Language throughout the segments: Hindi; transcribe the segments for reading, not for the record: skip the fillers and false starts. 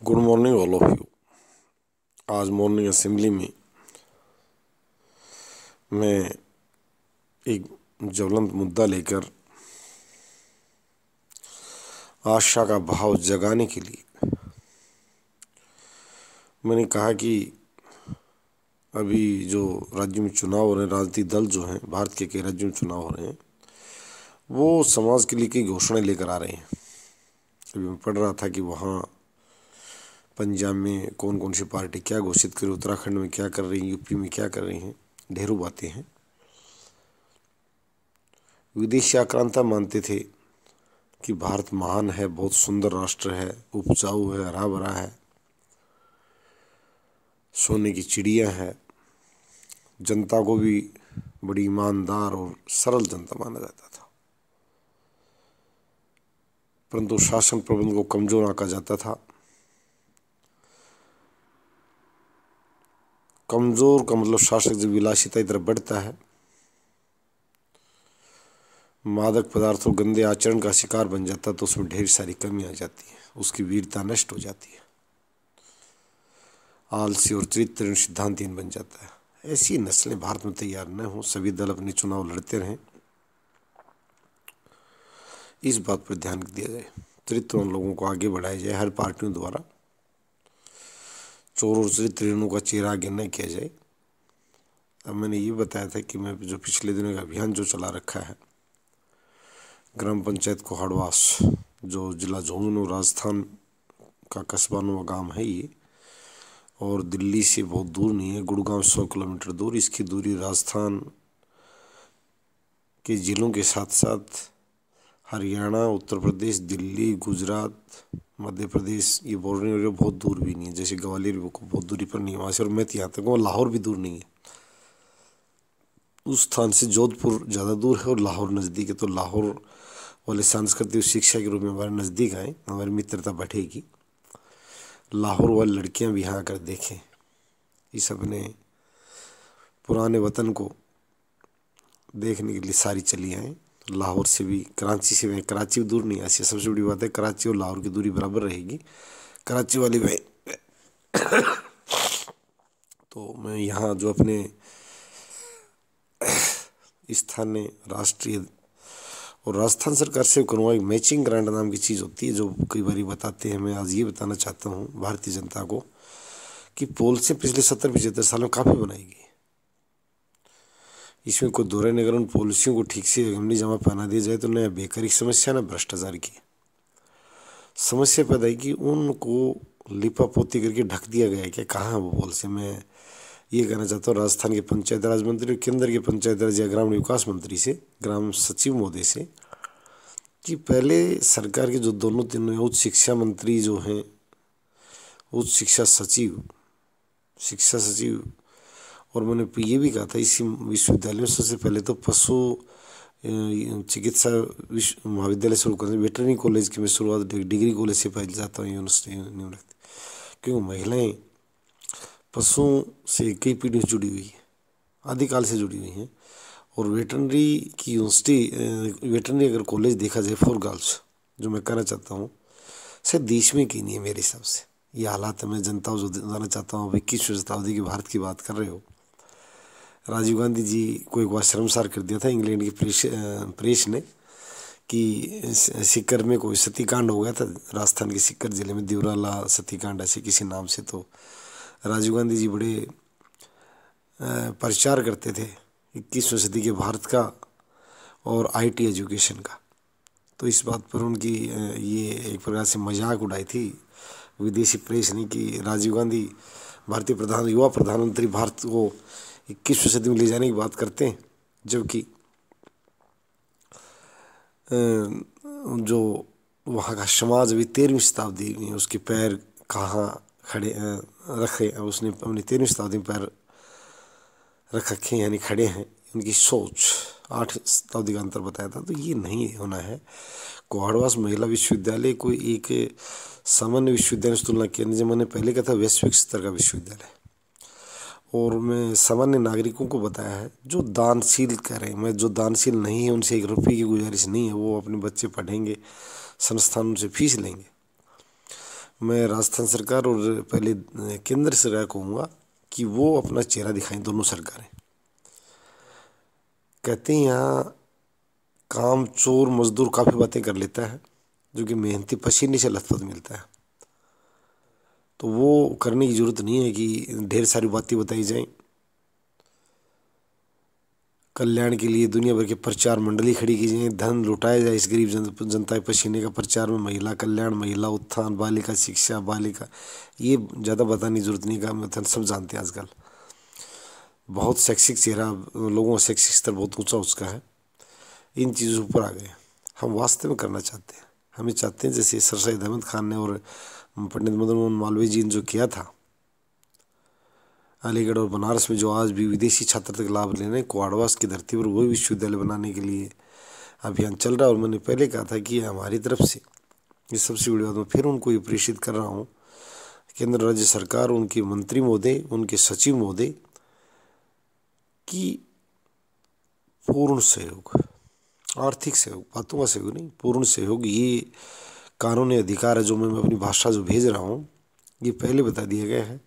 Good morning all of you. आज मॉर्निंग असेंबली में मैं एक ज्वलंत मुद्दा लेकर आशा का भाव जगाने के लिए मैंने कहा कि अभी जो राज्य में चुनाव हो रहे हैं, राजनीतिक दल जो हैं, भारत के कई राज्यों में चुनाव हो रहे हैं, वो समाज के लिए कई घोषणाएं लेकर आ रहे हैं। अभी मैं पढ़ रहा था कि वहाँ पंजाब में कौन कौन सी पार्टी क्या घोषित करी, उत्तराखंड में क्या कर रही है, यूपी में क्या कर रही हैं, ढेरों बातें हैं। विदेशी आक्रांता मानते थे कि भारत महान है, बहुत सुंदर राष्ट्र है, उपजाऊ है, हरा भरा है, सोने की चिड़िया है, जनता को भी बड़ी ईमानदार और सरल जनता माना जाता था, परंतु शासन प्रबंध को कमजोर आंका जाता था। कमजोर का मतलब शासक जब विलासिता की तरफ बढ़ता है, मादक पदार्थों गंदे आचरण का शिकार बन जाता है, तो उसमें ढेर सारी कमी आ जाती है, उसकी वीरता नष्ट हो जाती है, आलसी और चरित्रहीन सिद्धांतहीन बन जाता है। ऐसी नस्लें भारत में तैयार न हो, सभी दल अपने चुनाव लड़ते रहें, इस बात पर ध्यान दिया जाए। चरित्रवान लोगों को आगे बढ़ाया जाए, हर पार्टियों द्वारा चोर और चरित्रहीनों का चेहरा आगे न किया जाए। अब मैंने ये बताया था कि मैं जो पिछले दिनों का अभियान जो चला रखा है, ग्राम पंचायत कोहाड़वास, जो जिला झुंझुनू राजस्थान का कस्बा नुमा गाँव है ये, और दिल्ली से बहुत दूर नहीं है, गुड़गांव 100 किलोमीटर दूर। इसकी दूरी राजस्थान के जिलों के साथ साथ हरियाणा, उत्तर प्रदेश, दिल्ली, गुजरात, मध्य प्रदेश, ये बोर्डर एरिया बहुत दूर भी नहीं है। जैसे ग्वालियर को बहुत दूरी पर नहीं है वहाँ से, और मैं यहाँ तक वो लाहौर भी दूर नहीं है। उस स्थान से जोधपुर ज़्यादा दूर है और लाहौर नज़दीक है, तो लाहौर वाले सांस्कृतिक शिक्षा के रूप में हमारे नज़दीक आए, हमारी मित्रता बढ़ेगी। लाहौर वाली लड़कियां भी यहाँ आकर देखें, इस अपने पुराने वतन को देखने के लिए सारी चली आए। लाहौर से भी, कराची से भी, कराची भी दूर नहीं है। सबसे बड़ी बात है, कराची और लाहौर की दूरी बराबर रहेगी। कराची वाली भाई तो मैं यहाँ जो अपने स्थानीय, राष्ट्रीय और राजस्थान सरकार से करूँगा, एक मैचिंग ग्रांट नाम की चीज़ होती है जो कई बार बताते हैं। मैं आज ये बताना चाहता हूँ भारतीय जनता को कि पॉलिसी पिछले 70-75 सालों में काफ़ी बनाएगी। इसमें कोई दो राय नहीं, अगर उन पॉलिसियों को ठीक से अमली जमा पहना दिया जाए तो न बेकारी की समस्या, न भ्रष्टाचार की समस्या पैदा है कि उनको लिपा पोती करके ढक दिया गया है कि कहाँ वो पॉलिसी। मैं ये कहना चाहता हूँ राजस्थान के पंचायत राज मंत्री और केंद्र के पंचायत राज या ग्रामीण विकास मंत्री से, ग्राम सचिव महोदय से, कि पहले सरकार के जो दोनों तीनों उच्च शिक्षा मंत्री जो हैं, उच्च शिक्षा सचिव, और मैंने ये भी कहा था इसी विश्वविद्यालय में सबसे पहले तो पशु चिकित्सा महाविद्यालय शुरू करने, वेटरनरी कॉलेज की मैं शुरुआत डिग्री कॉलेज से पहले जाता हूँ यूनिवर्सिटी, क्योंकि महिलाएं पशुओं से कई पीढ़ियों से जुड़ी हुई है, आदिकाल से जुड़ी हुई हैं। और वेटरनरी की यूनिवर्सिटी, वेटरनरी अगर कॉलेज देखा जाए फॉर गर्ल्स, जो मैं कहना चाहता हूँ शायद देश में की नहीं है मेरे हिसाब से। ये हालात है, मैं जनता को जो बताना चाहता हूँ, 21वीं शताब्दी के भारत की बात कर रहे हो। राजीव गांधी जी को एक बार शर्मसार कर दिया था इंग्लैंड की प्रेस ने कि सीकर में कोई सतीकांड हो गया था, राजस्थान के सीकर जिले में देवराला सतीकांड ऐसे किसी नाम से। तो राजीव गांधी जी बड़े प्रचार करते थे 21वीं सदी के भारत का और आईटी एजुकेशन का। तो इस बात पर उनकी ये एक प्रकार से मजाक उड़ाई थी विदेशी प्रेस ने कि राजीव गांधी भारतीय युवा प्रधानमंत्री भारत को 21वीं सदी में ले जाने की बात करते हैं, जबकि जो वहाँ का समाज अभी 13वीं शताब्दी में उसके पैर कहाँ खड़े रखे, उसने अपनी 13वीं शताब्दी में पैर रख रखे, यानी खड़े हैं। उनकी सोच 8 शताब्दी का अंतर बताया था, तो ये नहीं होना है। कोहाड़वास महिला विश्वविद्यालय कोई एक सामान्य विश्वविद्यालय से तुलना किया, जब मैंने पहले कहा था वैश्विक स्तर का विश्वविद्यालय। और मैं सामान्य नागरिकों को बताया है जो दानशील करें, मैं जो दानशील नहीं है उनसे 1 रुपये की गुजारिश नहीं है, वो अपने बच्चे पढ़ेंगे, संस्थान उनसे फीस लेंगे। मैं राजस्थान सरकार और पहले केंद्र सरकार कहूँगा कि वो अपना चेहरा दिखाएं, दोनों सरकारें। कहते हैं यहाँ काम चोर मजदूर काफ़ी बातें कर लेता है, जो कि मेहनती पसीने से लथपथ मिलता है। तो वो करने की ज़रूरत नहीं है कि ढेर सारी बातें बताई जाएं। कल्याण के लिए दुनिया भर के प्रचार मंडली खड़ी की जाए, धन लुटाया जाए इस गरीब जनता के पसीने का प्रचार में। महिला कल्याण, महिला उत्थान, बालिका शिक्षा, बालिका, ये ज़्यादा बताने की जरूरत नहीं का, मतलब सब जानते हैं आजकल। बहुत शैक्षिक चेहरा, लोगों का शैक्षिक स्तर बहुत ऊंचा उसका है। इन चीज़ों से ऊपर आ गए। हम वास्तव में करना चाहते हैं, हमें चाहते हैं जैसे सर सैयद अहमद खान ने और पंडित मदन मोहन मालवीय जी ने जो किया था अलीगढ़ और बनारस में, जो आज भी विदेशी छात्र तक लाभ ले रहे हैं, क्वाडवास की धरती पर वही विश्वविद्यालय बनाने के लिए अभियान चल रहा है। और मैंने पहले कहा था कि हमारी तरफ से ये सबसे बड़ी बात, मैं फिर उनको ये प्रेषित कर रहा हूँ, केंद्र राज्य सरकार, उनके मंत्री महोदय, उनके सचिव महोदय की पूर्ण सहयोग, आर्थिक सहयोग, बातों का सहयोग नहीं, पूर्ण सहयोग। ये कानूनी अधिकार है जो मैं अपनी भाषा जो भेज रहा हूँ, ये पहले बता दिया गया है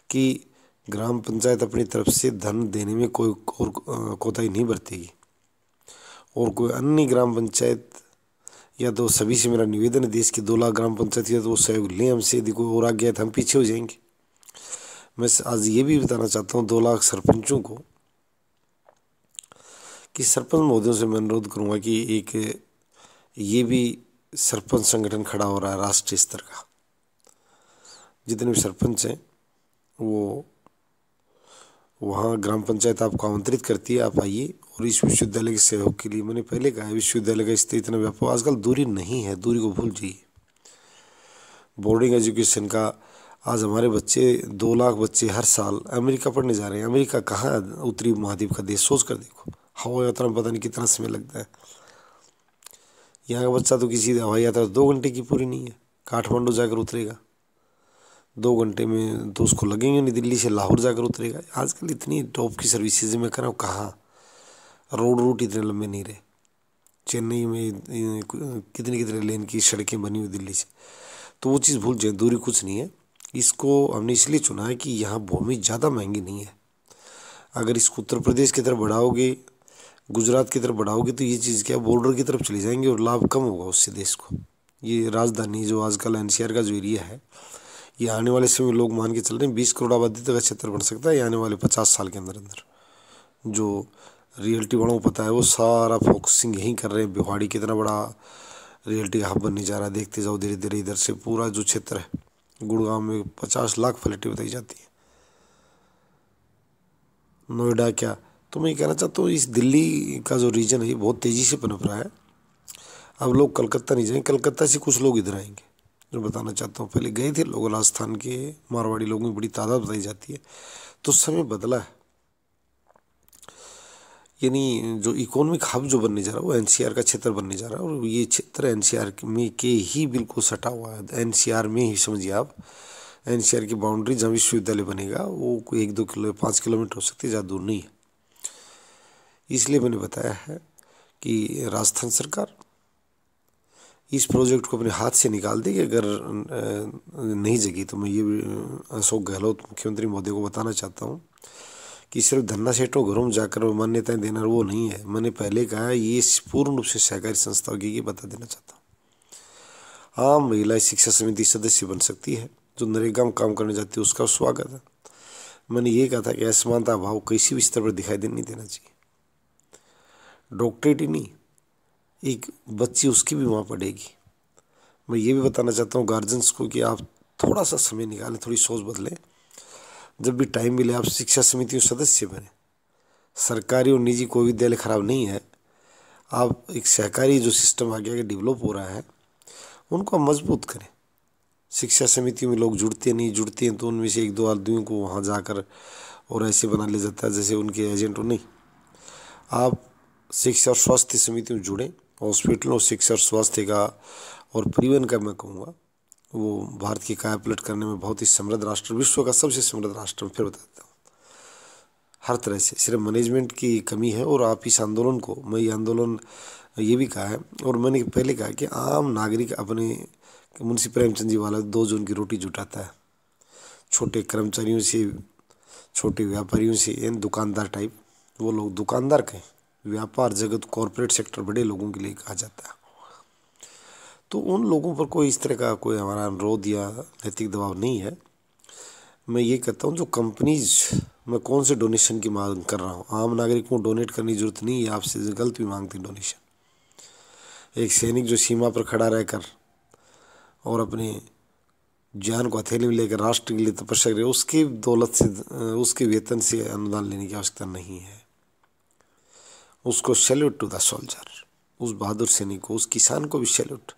कि ग्राम पंचायत अपनी तरफ से धन देने में कोई कोताही नहीं बरतेगी। और कोई अन्य ग्राम पंचायत या तो सभी से मेरा निवेदन है, देश की 2 लाख ग्राम पंचायत या तो वो सहयोग लें हमसे, यदि कोई और आ गया तो हम पीछे हो जाएंगे। मैं आज ये भी बताना चाहता हूँ 2 लाख सरपंचों को कि सरपंच महोदयों से मैं अनुरोध करूँगा कि एक ये भी सरपंच संगठन खड़ा हो रहा है राष्ट्रीय स्तर का। जितने भी सरपंच हैं वो वहाँ ग्राम पंचायत आपको आमंत्रित करती है, आप आइए। और इस विश्वविद्यालय के सहयोग के लिए मैंने पहले कहा है, विश्वविद्यालय का स्तर इतना व्यापक, आजकल दूरी नहीं है, दूरी को भूल जाइए। बोर्डिंग एजुकेशन का आज हमारे बच्चे 2 लाख बच्चे हर साल अमेरिका पढ़ने जा रहे हैं। अमेरिका कहाँ है? उत्तरी महाद्वीप का देश, सोच कर देखो। हवाई यात्रा में पता नहीं कितना समय लगता है। यहाँ का बच्चा तो किसी हवाई यात्रा 2 घंटे की पूरी नहीं है, काठमांडू जाकर उतरेगा, 2 घंटे में तो उसको लगेंगे नहीं, दिल्ली से लाहौर जाकर उतरेगा। आजकल इतनी टॉप की सर्विसेज मैं कर रहा हूँ, कहाँ रोड रूट इतने लंबे नहीं रहे। चेन्नई में कितनी कितने लेन की सड़कें बनी हुई दिल्ली से, तो वो चीज़ भूल जाए, दूरी कुछ नहीं है। इसको हमने इसलिए चुना है कि यहाँ भूमि ज़्यादा महंगी नहीं है। अगर इसको उत्तर प्रदेश की तरफ बढ़ाओगे, गुजरात की तरफ बढ़ाओगे, तो ये चीज़ क्या बॉर्डर की तरफ चली जाएंगे और लाभ कम होगा उससे देश को। ये राजधानी जो आजकल एनसीआर का जो एरिया है, ये आने वाले समय लोग मान के चल रहे हैं 20 करोड़ आबादी तक का क्षेत्र बन सकता है ये आने वाले 50 साल के अंदर अंदर। जो रियल्टी वालों को पता है वो सारा फोकसिंग यहीं कर रहे हैं। भिवाड़ी कितना बड़ा रियल्टी हब बनने जा रहा है, देखते जाओ धीरे धीरे। इधर से पूरा जो क्षेत्र है, गुड़गांव में 50 लाख फ्लैटें बताई जाती है। नोएडा क्या, तो मैं ये कहना चाहता हूँ इस दिल्ली का जो रीजन है ये बहुत तेज़ी से पनप रहा है। अब लोग कलकत्ता नहीं जाएंगे, कलकत्ता से कुछ लोग इधर आएंगे, जो बताना चाहता हूँ। पहले गए थे लोग, राजस्थान के मारवाड़ी लोगों की बड़ी तादाद बताई जाती है। तो समय बदला है, यानी जो इकोनॉमिक हब जो बनने जा रहा है वो एनसीआर का क्षेत्र बनने जा रहा है। और ये क्षेत्र एनसीआर में के ही बिल्कुल सटा हुआ है, एनसीआर में ही समझिए आप। एनसीआर की बाउंड्री जहाँ विश्वविद्यालय बनेगा वो कोई 1-2 किलो 5 किलोमीटर हो सकती है, ज़्यादा दूर नहीं है। इसलिए मैंने बताया है कि राजस्थान सरकार इस प्रोजेक्ट को अपने हाथ से निकाल देगी। अगर नहीं जगी तो मैं ये भी अशोक गहलोत मुख्यमंत्री महोदय को बताना चाहता हूँ कि सिर्फ धन्ना सेठों घरों में जाकर मान्यताएं देना वो नहीं है। मैंने पहले कहा ये पूर्ण रूप से सहकारी संस्था होगी, ये बता देना चाहता हूँ। हाँ, महिला शिक्षा समिति सदस्य बन सकती है, जो नरेगा में काम करने जाती है उसका स्वागत है। मैंने ये कहा था कि असमानता भाव किसी भी स्तर पर दिखाई नहीं देना चाहिए। डॉक्टरेट ही नहीं, एक बच्ची उसकी भी वहाँ पढ़ेगी। मैं ये भी बताना चाहता हूँ गार्जियंस को कि आप थोड़ा सा समय निकालें, थोड़ी सोच बदलें। जब भी टाइम मिले आप शिक्षा समितियों सदस्य बने। सरकारी और निजी कोई विद्यालय खराब नहीं है, आप एक सहकारी जो सिस्टम आगे आगे डेवलप हो रहा है उनको आप मजबूत करें। शिक्षा समितियों में लोग जुड़ते नहीं, जुड़ते हैं तो उनमें से 1-2 आदमियों को वहाँ जाकर और ऐसे बना लिया जाता है जैसे उनके एजेंट हो। नहीं, आप शिक्षा और स्वास्थ्य समिति में जुड़ें। हॉस्पिटल और शिक्षा और स्वास्थ्य का और परिवहन का मैं कहूँगा वो भारत की काया पलट करने में बहुत ही समृद्ध राष्ट्र, विश्व का सबसे समृद्ध राष्ट्र, फिर बता देता हूँ। हर तरह से सिर्फ मैनेजमेंट की कमी है। और आप इस आंदोलन को, मैं ये आंदोलन ये भी कहा है और मैंने पहले कहा कि आम नागरिक अपने कि मुंशी प्रेमचंद जी वाला 2 जून की रोटी जुटाता है, छोटे कर्मचारियों से, छोटे व्यापारियों से, इन दुकानदार टाइप। वो लोग दुकानदार कहें, व्यापार जगत, कॉरपोरेट सेक्टर बड़े लोगों के लिए कहा जाता है। तो उन लोगों पर कोई इस तरह का कोई हमारा अनुरोध या नैतिक दबाव नहीं है। मैं ये कहता हूँ जो कंपनीज, मैं कौन से डोनेशन की मांग कर रहा हूँ, आम नागरिक को डोनेट करने की जरूरत नहीं है, आपसे गलत भी मांगते हैं डोनेशन। एक सैनिक जो सीमा पर खड़ा रहकर और अपने जान को हथेली में लेकर राष्ट्र के लिए तपस्या करे, उसकी दौलत से, उसके वेतन से अनुदान लेने की आवश्यकता नहीं है। उसको सैल्यूट टू द सोल्जर, उस बहादुर सैनिक को, उस किसान को भी सैल्यूट,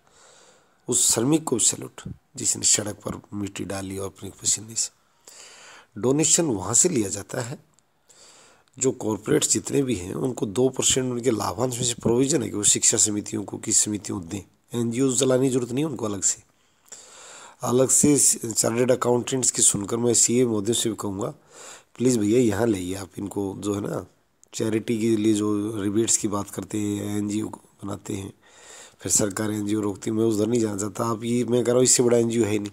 उस श्रमिक को भी सैल्यूट जिसने सड़क पर मिट्टी डाली और अपने पसीने से। डोनेशन वहाँ से लिया जाता है जो कॉरपोरेट्स जितने भी हैं उनको 2% उनके लाभांश में से प्रोविजन है कि वो शिक्षा समितियों को, किस समितियों दें। NGO चलाने की जरूरत नहीं है उनको अलग से चार्टर्ड अकाउंटेंट्स की सुनकर मैं CA मोदी से भी कहूँगा, प्लीज़ भैया यहाँ लाइए आप इनको, जो है ना चैरिटी के लिए जो रिबेट्स की बात करते हैं, NGO बनाते हैं, फिर सरकार NGO रोकती है। मैं उधर नहीं जाना चाहता। आप ये, मैं कह रहा हूँ इससे बड़ा NGO है नहीं।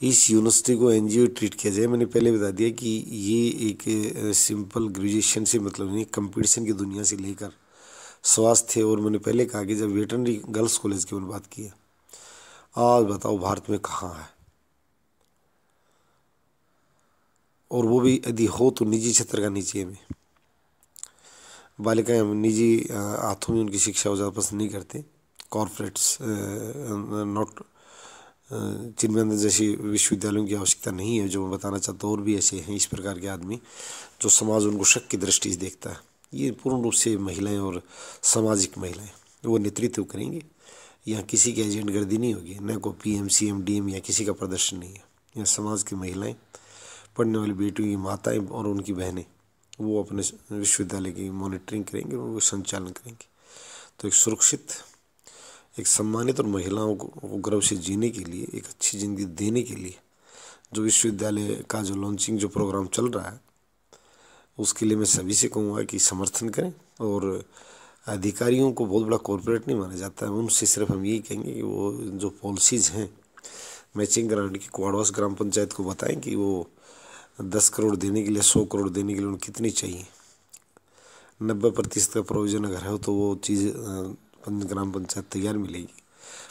इस यूनिवर्सिटी को NGO ट्रीट किया जाए। मैंने पहले बता दिया कि ये एक सिंपल ग्रेजुएशन से मतलब नहीं, कंपटीशन की दुनिया से लेकर स्वास्थ्य। और मैंने पहले कहा कि जब वेटरनरी गर्ल्स कॉलेज की मैंने बात की है, आज बताओ भारत में कहाँ है, और वो भी यदि हो तो निजी क्षेत्र का नीचे में। बालिकाएं निजी हाथों में उनकी शिक्षा हो ज़्यादा पसंद नहीं करते। कॉरपोरेट्स नॉट चिन्मय जैसी विश्वविद्यालयों की आवश्यकता नहीं है, जो मैं बताना चाहता हूँ। और भी ऐसे हैं इस प्रकार के आदमी जो समाज उनको शक की दृष्टि से देखता है। ये पूर्ण रूप से महिलाएं और सामाजिक महिलाएं वो नेतृत्व करेंगे। यहाँ किसी की एजेंट गर्दी नहीं होगी, न को PM CM DM या किसी का प्रदर्शन नहीं है। यहाँ समाज की महिलाएं, पढ़ने वाली बेटियों की माताएं और उनकी बहनें, वो अपने विश्वविद्यालय की मॉनिटरिंग करेंगे और वो संचालन करेंगे। तो एक सुरक्षित, एक सम्मानित और महिलाओं को गर्व से जीने के लिए, एक अच्छी ज़िंदगी देने के लिए जो विश्वविद्यालय का जो लॉन्चिंग जो प्रोग्राम चल रहा है, उसके लिए मैं सभी से कहूँगा कि समर्थन करें। और अधिकारियों को बहुत बड़ा कॉरपोरेट नहीं माना जाता है, उनसे सिर्फ हम यही कहेंगे कि वो जो पॉलिसीज़ हैं मैचिंग ग्रांट की, क्वाडवास ग्राम पंचायत को बताएं कि वो 10 करोड़ देने के लिए, 100 करोड़ देने के लिए उन्हें कितनी चाहिए। 90% का प्रोविजन अगर है तो वो चीज़ ग्राम पंचायत तैयार मिलेगी।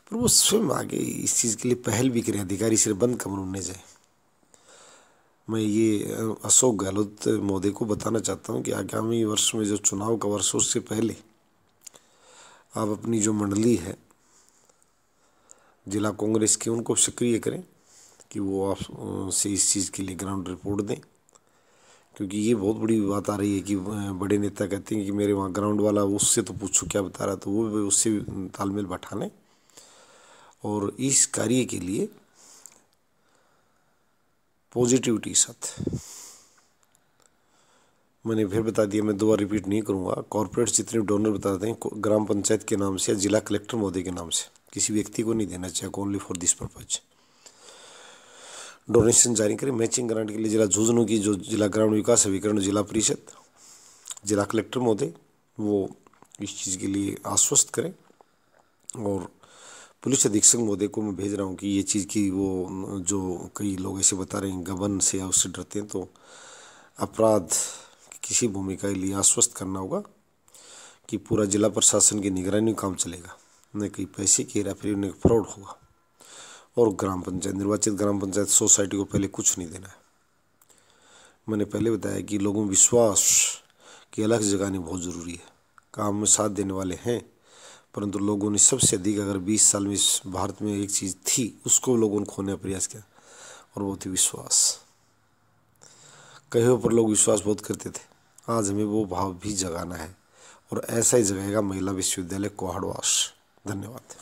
पर वो स्वयं आगे इस चीज़ के लिए पहल भी करें, अधिकारी सिर्फ बंद कमरों में जाए। मैं ये अशोक गहलोत महोदय को बताना चाहता हूँ कि आगामी वर्ष में जो चुनाव का वर्ष, उससे पहले आप अपनी जो मंडली है जिला कांग्रेस की, उनको सक्रिय करें कि वो आप से इस चीज़ के लिए ग्राउंड रिपोर्ट दें। क्योंकि ये बहुत बड़ी बात आ रही है कि बड़े नेता कहते हैं कि मेरे वहाँ ग्राउंड वाला, उससे तो पूछो क्या बता रहा, तो वो उससे तालमेल बैठा लें। और इस कार्य के लिए पॉजिटिविटी के साथ, मैंने फिर बता दिया, मैं दोबारा रिपीट नहीं करूँगा। कॉर्पोरेट जितने डोनर बताते हैं ग्राम पंचायत के नाम से या जिला कलेक्टर महोदय के नाम से, किसी व्यक्ति को नहीं देना चाहिए, only for this purpose donation जारी करें। मैचिंग ग्रांट के लिए जिला झुंझुनू की जो जिला ग्रामीण विकास अभिकरण जिला परिषद, जिला कलेक्टर महोदय, वो इस चीज़ के लिए आश्वस्त करें। और पुलिस अधीक्षक महोदय को मैं भेज रहा हूँ कि ये चीज़ की वो जो कई लोग ऐसे बता रहे हैं गबन से या उससे डरते हैं, तो अपराध की किसी भूमिका के लिए आश्वस्त करना होगा कि पूरा जिला प्रशासन की निगरानी में काम चलेगा, न कहीं पैसे की हेराफेरी, न फ्रॉड होगा। और ग्राम पंचायत, निर्वाचित ग्राम पंचायत सोसाइटी को पहले कुछ नहीं देना है। मैंने पहले बताया कि लोगों में विश्वास की अलग जगानी बहुत ज़रूरी है। काम में साथ देने वाले हैं, परंतु लोगों ने सबसे अधिक, अगर 20 साल में इस भारत में एक चीज़ थी, उसको लोगों ने खोने का प्रयास किया, और वो थी विश्वास। कहीं पर लोग विश्वास बहुत करते थे, आज हमें वो भाव भी जगाना है, और ऐसा ही जगाएगा महिला विश्वविद्यालय क्वाडवास। धन्यवाद।